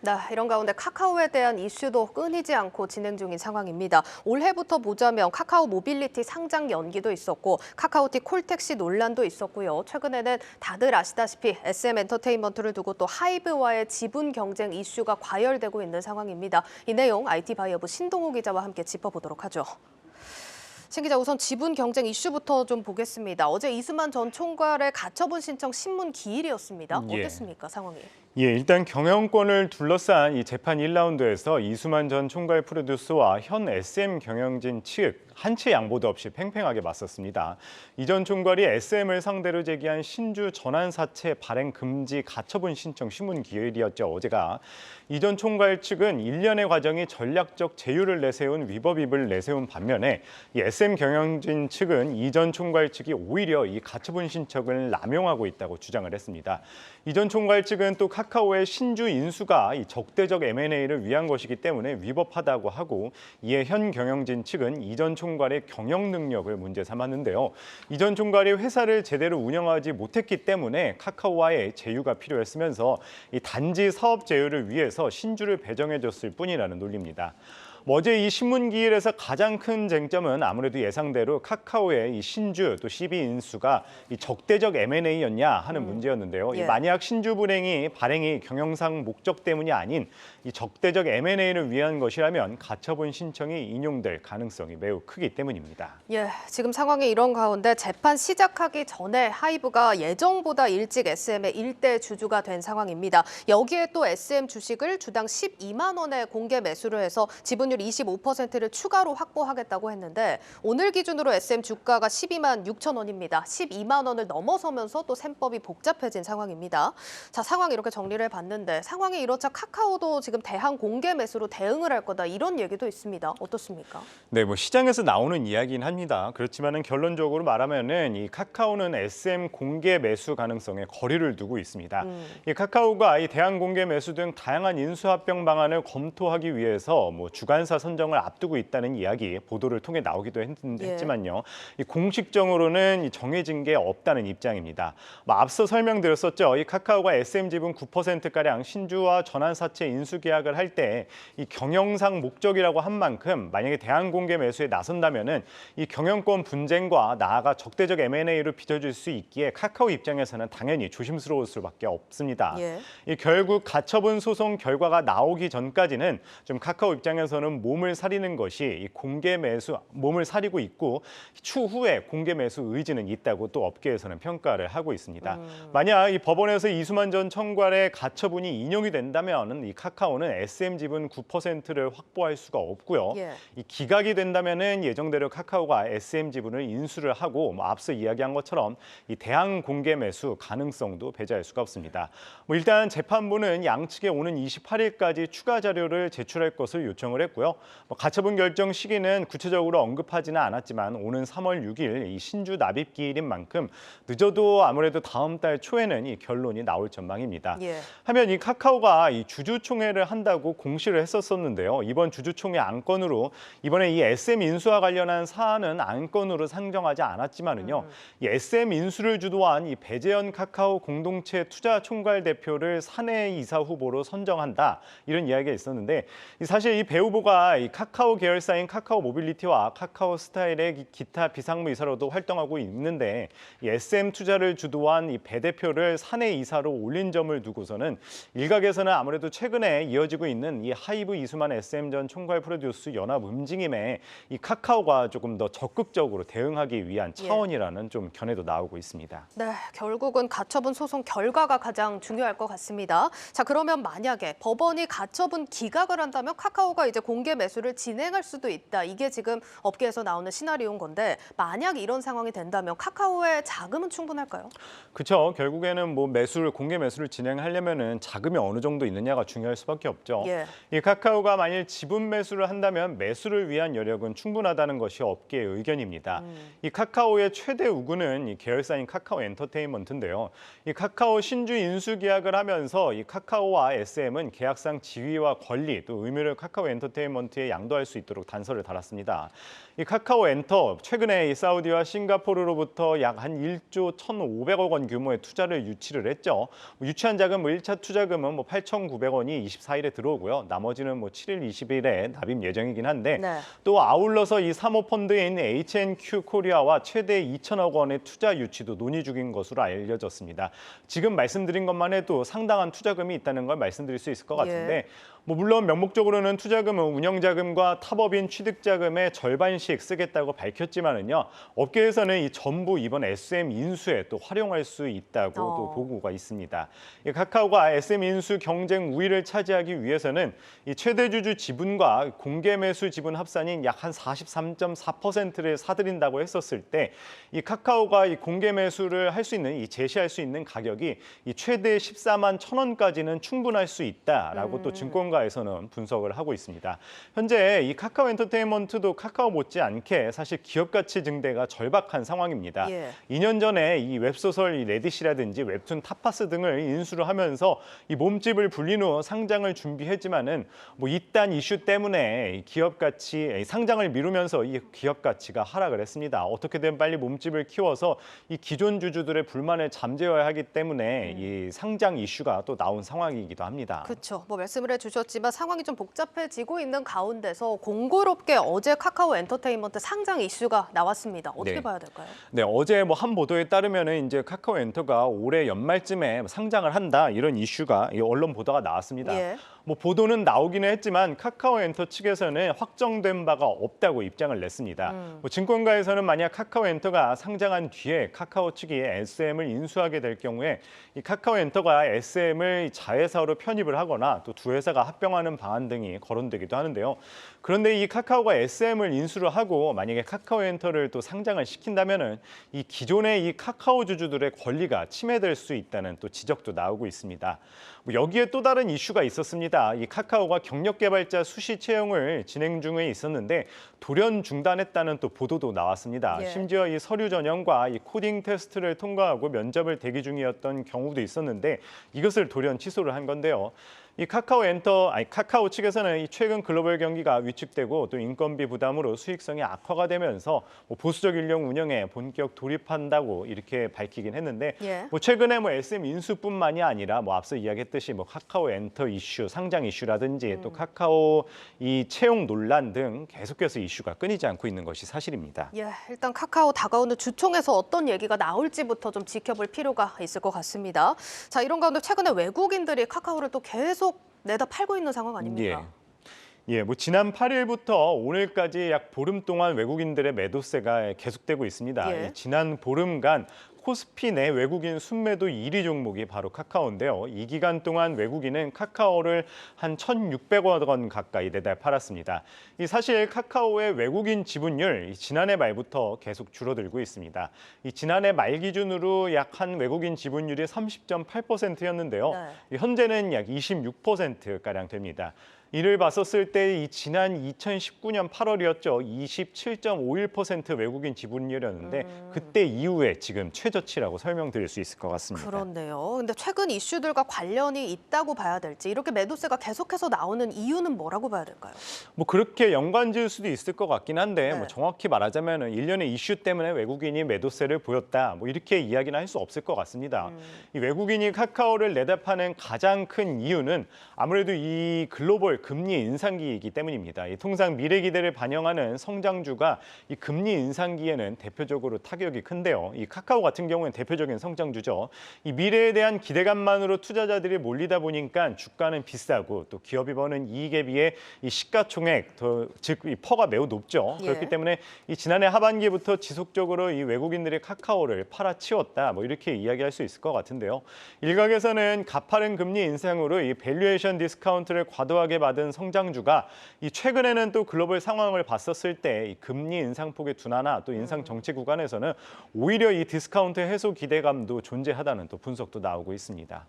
네, 이런 가운데 카카오에 대한 이슈도 끊이지 않고 진행 중인 상황입니다. 올해부터 보자면 카카오 모빌리티 상장 연기도 있었고 카카오티 콜택시 논란도 있었고요. 최근에는 다들 아시다시피 SM 엔터테인먼트를 두고 또 하이브와의 지분 경쟁 이슈가 과열되고 있는 상황입니다. 이 내용 IT바이어부 신동호 기자와 함께 짚어보도록 하죠. 신 기자, 우선 지분 경쟁 이슈부터 좀 보겠습니다. 어제 이수만 전 총괄의 가처분 신청 신문 기일이었습니다. 어땠습니까, 상황이? 일단 경영권을 둘러싼 이 재판 1라운드에서 이수만 전 총괄 프로듀서와 현 SM 경영진 측 한치 양보도 없이 팽팽하게 맞섰습니다. 이 전 총괄이 SM을 상대로 제기한 신주 전환 사채 발행 금지 가처분 신청 신문 기일이었죠, 어제가. 이 전 총괄 측은 일련의 과정이 전략적 제휴를 내세운 위법입을 내세운 반면에 이 SM 경영진 측은 이 전 총괄 측이 오히려 이 가처분 신청을 남용하고 있다고 주장을 했습니다. 이 전 총괄 측은 또 카카오의 신주 인수가 이 적대적 M&A를 위한 것이기 때문에 위법하다고 하고, 이에 현 경영진 측은 이 전 총괄의 경영 능력을 문제 삼았는데요. 이 전 총괄이 회사를 제대로 운영하지 못했기 때문에 카카오와의 제휴가 필요했으면서 이 단지 사업 제휴를 위해서 신주를 배정해줬을 뿐이라는 논리입니다. 어제 이 신문 기일에서 가장 큰 쟁점은 아무래도 예상대로 카카오의 이 신주 또 CB 인수가 이 적대적 M&A였냐 하는 문제였는데요. 만약 신주 발행이 경영상 목적 때문이 아닌 이 적대적 M&A를 위한 것이라면 가처분 신청이 인용될 가능성이 매우 크기 때문입니다. 지금 상황이 이런 가운데 재판 시작하기 전에 하이브가 예정보다 일찍 SM의 일대 주주가 된 상황입니다. 여기에 또 SM 주식을 주당 12만 원에 공개 매수를 해서 지분율 25%를 추가로 확보하겠다고 했는데 오늘 기준으로 SM 주가가 12만 6천 원입니다. 12만 원을 넘어서면서 또 셈법이 복잡해진 상황입니다. 자, 상황 이렇게 정리를 해봤는데 상황이 이렇자 카카오도 지금 대항 공개 매수로 대응을 할 거다 이런 얘기도 있습니다. 어떻습니까? 네, 시장에서 나오는 이야기긴 합니다. 그렇지만은 결론적으로 말하면은 이 카카오는 SM 공개 매수 가능성에 거리를 두고 있습니다. 이 카카오가 이 대항 공개 매수 등 다양한 인수합병 방안을 검토하기 위해서 주관사 선정을 앞두고 있다는 이야기 보도를 통해 나오기도 했지만요. 이 공식적으로는 정해진 게 없다는 입장입니다. 앞서 설명드렸었죠. 이 카카오가 SM 지분 9%가량 신주와 전환사채 인수 계약을 할 때 이 경영상 목적이라고 한 만큼 만약에 대항 공개 매수에 나선다면은 이 경영권 분쟁과 나아가 적대적 M&A로 빚어질 수 있기에 카카오 입장에서는 당연히 조심스러울 수밖에 없습니다. 이 결국 가처분 소송 결과가 나오기 전까지는 좀 카카오 입장에서는 몸을 사리는 것이 이 공개 매수 몸을 사리고 있고 추후에 공개 매수 의지는 있다고 또 업계에서는 평가를 하고 있습니다. 만약 이 법원에서 이수만 전 총괄의 가처분이 인용이 된다면 이 카카오는 SM 지분 9%를 확보할 수가 없고요. 이 기각이 된다면은 예정대로 카카오가 SM 지분을 인수를 하고 앞서 이야기한 것처럼 이 대항 공개 매수 가능성도 배제할 수가 없습니다. 일단 재판부는 양측에 오는 28일까지 추가 자료를 제출할 것을 요청을 했고요. 가처분 결정 시기는 구체적으로 언급하지는 않았지만 오는 3월 6일 이 신주 납입 기일인 만큼 늦어도 아무래도 다음 달 초에는 이 결론이 나올 전망입니다. 하면 이 카카오가 이 주주총회를 한다고 공시를 했었는데요. 이번 주주총회 안건으로 이번에 이 SM 인수와 관련한 사안은 안건으로 상정하지 않았지만은요. 이 SM 인수를 주도한 이 배재현 카카오 공동체 투자 총괄 대표를 사내 이사 후보로 선정한다 이런 이야기가 있었는데 사실 이 배 후보가 이 카카오 계열사인 카카오 모빌리티와 카카오 스타일의 기타 비상무 이사로도 활동하고 있는데 이 SM 투자를 주도한 이 배 대표를 사내 이사로 올린 점을 두고서는 일각에서는 아무래도 최근에 이어지고 있는 이 하이브 이수만 SM 전 총괄 프로듀스 연합 움직임에 이 카카오가 조금 더 적극적으로 대응하기 위한 차원이라는 좀 견해도 나오고 있습니다. 네, 결국은 가처분 소송 결과가 가장 중요할 것 같습니다. 자, 그러면 만약에 법원이 가처분 기각을 한다면 카카오가 이제 공개 매수를 진행할 수도 있다. 이게 지금 업계에서 나오는 시나리오인 건데 만약 이런 상황이 된다면 카카오의 자금은 충분할까요? 그렇죠. 결국에는 공개 매수를 진행하려면은 자금이 어느 정도 있느냐가 중요할 수밖에 없죠. 이 카카오가 만일 지분 매수를 한다면 매수를 위한 여력은 충분하다는 것이 업계의 의견입니다. 이 카카오의 최대 우군은 이 계열사인 카카오 엔터테인먼트인데요. 이 카카오 신주 인수 계약을 하면서 이 카카오와 SM은 계약상 지위와 권리 또 의무를 카카오 엔터테인먼트 엔터테인먼트에 양도할 수 있도록 단서를 달았습니다. 이 카카오 엔터 최근에 이 사우디와 싱가포르로부터 약 한 1조 1,500억 원 규모의 투자를 유치를 했죠. 유치한 자금 1차 투자금은 8,900원이 24일에 들어오고요. 나머지는 7일, 20일에 납입 예정이긴 한데 네. 또 아울러서 이 사모펀드인 HNQ 코리아와 최대 2천억 원의 투자 유치도 논의 중인 것으로 알려졌습니다. 지금 말씀드린 것만 해도 상당한 투자금이 있다는 걸 말씀드릴 수 있을 것 같은데 물론 명목적으로는 투자금은 운영자금과 탑업인 취득자금의 절반씩 쓰겠다고 밝혔지만은요. 업계에서는 이 전부 이번 SM 인수에 또 활용할 수 있다고 또 보고가 있습니다. 이 카카오가 SM 인수 경쟁 우위를 차지하기 위해서는 이 최대 주주 지분과 공개 매수 지분 합산인 약 한 43.4%를 사들인다고 했었을 때 이 카카오가 이 공개 매수를 할 수 있는 이 제시할 수 있는 가격이 이 최대 14만 1,000원까지는 충분할 수 있다라고 또 증권가에서는 분석을 하고 있습니다. 현재 이 카카오 엔터테인먼트도 카카오 못지않게 사실 기업 가치 증대가 절박한 상황입니다. 2년 전에 이 웹소설 이 레딧이라든지 웹툰 타파스 등을 인수를 하면서 이 몸집을 불린 후 상장을 준비했지만은 이딴 이슈 때문에 기업 가치 상장을 미루면서 이 기업 가치가 하락을 했습니다. 어떻게든 빨리 몸집을 키워서 이 기존 주주들의 불만을 잠재워야 하기 때문에 이 상장 이슈가 또 나온 상황이기도 합니다. 그렇죠. 말씀을 해주셨지만 상황이 좀 복잡해지고 있는 가운데서 공교롭게 어제 카카오 엔터테인먼트 상장 이슈가 나왔습니다. 어떻게 봐야 될까요? 네, 어제 한 보도에 따르면은 이제 카카오 엔터가 올해 연말쯤에 상장을 한다 이런 이슈가 언론 보도가 나왔습니다. 보도는 나오기는 했지만 카카오 엔터 측에서는 확정된 바가 없다고 입장을 냈습니다. 증권가에서는 만약 카카오 엔터가 상장한 뒤에 카카오 측이 SM을 인수하게 될 경우에 이 카카오 엔터가 SM을 자회사로 편입을 하거나 또 두 회사가 합병하는 방안 등이 거론되기도 하는데요. 그런데 이 카카오가 SM을 인수를 하고 만약에 카카오 엔터를 또 상장을 시킨다면은 이 기존의 이 카카오 주주들의 권리가 침해될 수 있다는 또 지적도 나오고 있습니다. 여기에 또 다른 이슈가 있었습니다. 이 카카오가 경력 개발자 수시 채용을 진행 중에 있었는데 돌연 중단했다는 또 보도도 나왔습니다. 심지어 이 서류 전형과 이 코딩 테스트를 통과하고 면접을 대기 중이었던 경우도 있었는데 이것을 돌연 취소를 한 건데요. 이 카카오 측에서는 이 최근 글로벌 경기가 위축되고 또 인건비 부담으로 수익성이 악화가 되면서 보수적 인력 운영에 본격 돌입한다고 이렇게 밝히긴 했는데 최근에 SM 인수뿐만이 아니라 앞서 이야기했듯이 카카오 엔터 이슈, 상장 이슈라든지 또 카카오 이 채용 논란 등 계속해서 이슈가 끊이지 않고 있는 것이 사실입니다. 일단 카카오 다가오는 주총에서 어떤 얘기가 나올지부터 좀 지켜볼 필요가 있을 것 같습니다. 자, 이런 가운데 최근에 외국인들이 카카오를 또 계속 내다 팔고 있는 상황 아닙니까? 지난 8일부터 오늘까지 약 보름 동안 외국인들의 매도세가 계속되고 있습니다. 지난 보름간 코스피 내 외국인 순매도 1위 종목이 바로 카카오인데요. 이 기간 동안 외국인은 카카오를 한 1,600억 원 가까이 내달 팔았습니다. 사실 카카오의 외국인 지분율 지난해 말부터 계속 줄어들고 있습니다. 지난해 말 기준으로 약 한 외국인 지분율이 30.8%였는데요. 현재는 약 26%가량 됩니다. 이를 봤었을 때 이 지난 2019년 8월이었죠. 27.51% 외국인 지분율이었는데 그때 이후에 지금 최저치라고 설명드릴 수 있을 것 같습니다. 그렇네요. 근데 최근 이슈들과 관련이 있다고 봐야 될지 이렇게 매도세가 계속해서 나오는 이유는 뭐라고 봐야 될까요? 그렇게 연관지을 수도 있을 것 같긴 한데 정확히 말하자면 일련의 이슈 때문에 외국인이 매도세를 보였다. 이렇게 이야기는 할 수 없을 것 같습니다. 이 외국인이 카카오를 내다파는 가장 큰 이유는 아무래도 이 글로벌 금리 인상기이기 때문입니다. 통상 미래 기대를 반영하는 성장주가 이 금리 인상기에는 대표적으로 타격이 큰데요. 이 카카오 같은 경우는 대표적인 성장주죠. 이 미래에 대한 기대감만으로 투자자들이 몰리다 보니까 주가는 비싸고 또 기업이 버는 이익에 비해 이 시가총액, 즉 이 퍼가 매우 높죠. 그렇기 때문에 이 지난해 하반기부터 지속적으로 이 외국인들이 카카오를 팔아치웠다. 이렇게 이야기할 수 있을 것 같은데요. 일각에서는 가파른 금리 인상으로 이 밸류에이션 디스카운트를 과도하게 받은 성장주가 이 최근에는 또 글로벌 상황을 봤었을 때 이 금리 인상폭의 둔화나 또 인상 정체 구간에서는 오히려 이 디스카운트 해소 기대감도 존재하다는 또 분석도 나오고 있습니다.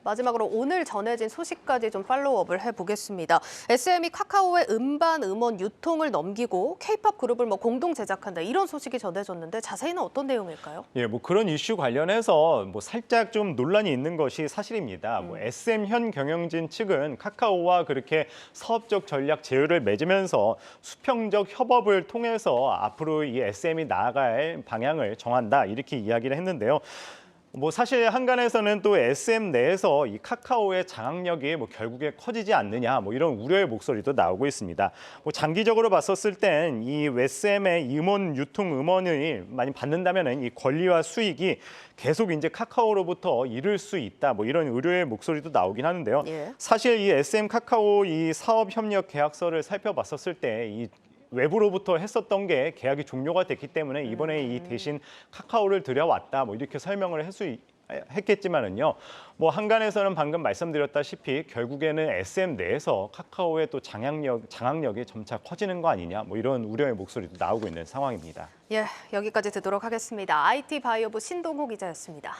마지막으로 오늘 전해진 소식까지 좀 팔로우업을 해보겠습니다. SM이 카카오의 음반, 음원 유통을 넘기고 K-팝 그룹을 공동 제작한다 이런 소식이 전해졌는데 자세히는 어떤 내용일까요? 그런 이슈 관련해서 살짝 좀 논란이 있는 것이 사실입니다. SM 현 경영진 측은 카카오와 그렇게 이렇게 사업적 전략 제휴를 맺으면서 수평적 협업을 통해서 앞으로 이 SM이 나아갈 방향을 정한다 이렇게 이야기를 했는데요. 뭐 사실 한간에서는 또 SM 내에서 이 카카오의 장악력이 뭐 결국에 커지지 않느냐 뭐 이런 우려의 목소리도 나오고 있습니다. 뭐 장기적으로 봤었을 땐 이 SM의 임원 유통 음원을 많이 받는다면은 이 권리와 수익이 계속 이제 카카오로부터 잃을 수 있다 뭐 이런 우려의 목소리도 나오긴 하는데요. 예. 사실 이 SM 카카오 이 사업 협력 계약서를 살펴봤었을 때 이 외부로부터 했었던 게 계약이 종료가 됐기 때문에 이번에 이 대신 카카오를 들여왔다 뭐 이렇게 설명을 했겠지만은요. 뭐 한간에서는 방금 말씀드렸다시피 결국에는 SM 내에서 카카오의 또 장악력이 점차 커지는 거 아니냐 뭐 이런 우려의 목소리도 나오고 있는 상황입니다. 예, 여기까지 듣도록 하겠습니다. IT 바이오부 신동호 기자였습니다.